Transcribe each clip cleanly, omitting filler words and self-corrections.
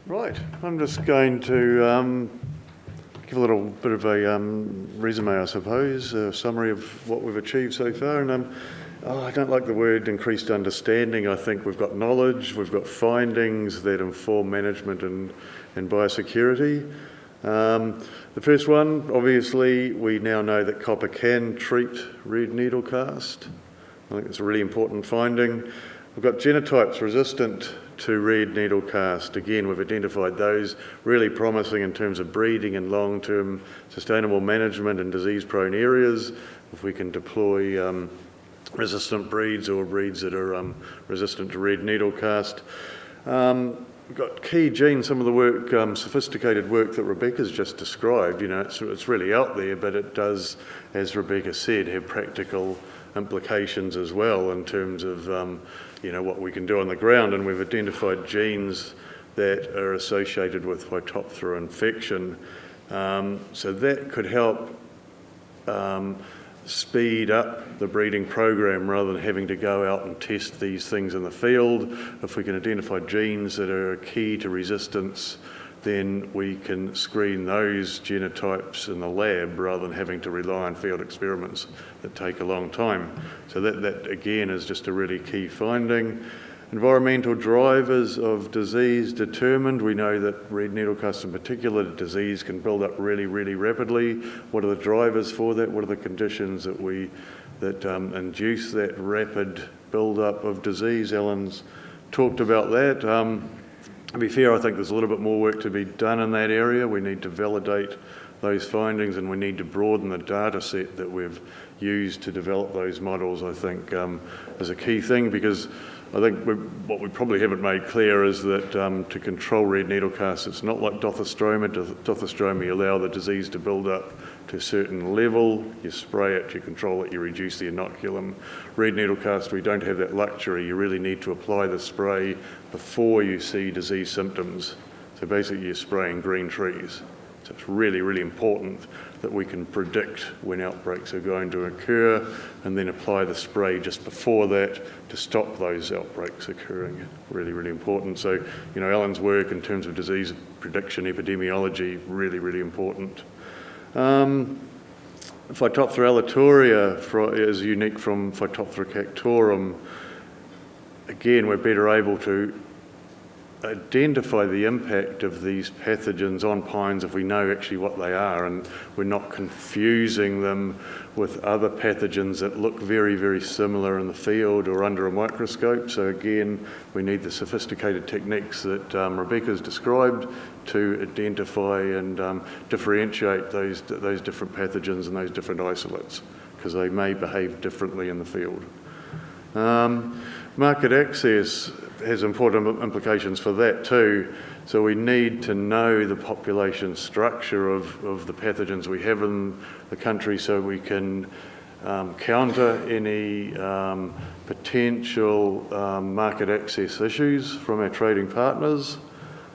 Right, I'm just going to give a little bit of a resume, I suppose, a summary of what we've achieved so far. And I don't like the word increased understanding. I think we've got knowledge, we've got findings that inform management and biosecurity. The first one, obviously, we now know that copper can treat red needle cast. I think it's a really important finding. We've got genotypes resistant to red needle cast. Again, we've identified those really promising in terms of breeding and long-term sustainable management in disease-prone areas. If we can deploy resistant breeds or breeds that are resistant to red needle cast. We've got key genes, some of the work, sophisticated work that Rebecca's just described. You know, it's really out there, but it does, as Rebecca said, have practical implications as well in terms of what we can do on the ground, and we've identified genes that are associated with Phytophthora infection. So that could help speed up the breeding program rather than having to go out and test these things in the field. If we can identify genes that are key to resistance, then we can screen those genotypes in the lab rather than having to rely on field experiments that take a long time. So that again is just a really key finding. Environmental drivers of disease determined. We know that red needle cast in particular disease can build up really, really rapidly. What are the drivers for that? What are the conditions that induce that rapid build-up of disease? Ellen's talked about that. To be fair, I think there's a little bit more work to be done in that area. We need to validate those findings and we need to broaden the data set that we've used to develop those models, I think, is a key thing, because I think what we probably haven't made clear is that to control red needle cast, it's not like dothostroma. Dothostroma, you allow the disease to build up to a certain level, you spray it, you control it, you reduce the inoculum. Red needle cast, we don't have that luxury. You really need to apply the spray before you see disease symptoms. So basically you're spraying green trees. So it's really, really important that we can predict when outbreaks are going to occur and then apply the spray just before that to stop those outbreaks occurring. Really, really important. So, Ellen's work in terms of disease prediction, epidemiology, really, really important. Phytophthora alitoria is unique from Phytophthora cactorum. Again, we're better able to identify the impact of these pathogens on pines if we know actually what they are, and we're not confusing them with other pathogens that look very, very similar in the field or under a microscope. So again, we need the sophisticated techniques that Rebecca's described to identify and differentiate those different pathogens and those different isolates, because they may behave differently in the field. Market access has important implications for that too. So we need to know the population structure of the pathogens we have in the country so we can counter any potential market access issues from our trading partners.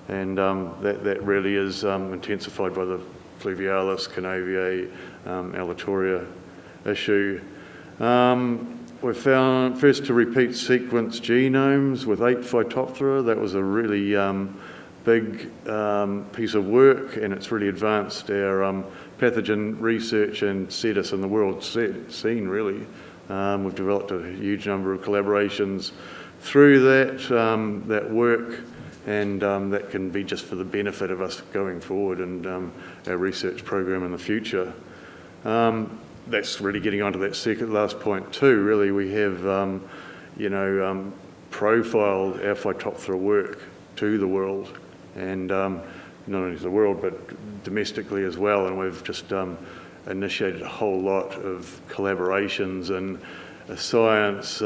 And that really is intensified by the fluvialis, canaviae, alitoria issue. We found first to repeat sequence genomes with 8 Phytophthora. That was a really big piece of work, and it's really advanced our pathogen research and set us in the world scene, really. We've developed a huge number of collaborations through that work, and that can be just for the benefit of us going forward and our research program in the future. That's really getting onto that last point too. Really, we have, profiled our Phytophthora work to the world, and not only to the world, but domestically as well. And we've just initiated a whole lot of collaborations and a science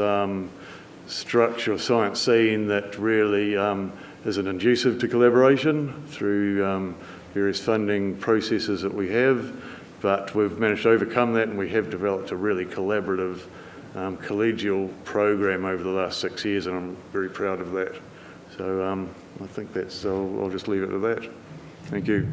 structure, a science scene that really is an inducive to collaboration through various funding processes that we have. But we've managed to overcome that, and we have developed a really collaborative collegial program over the last 6 years, and I'm very proud of that. So I think I'll just leave it at that. Thank you.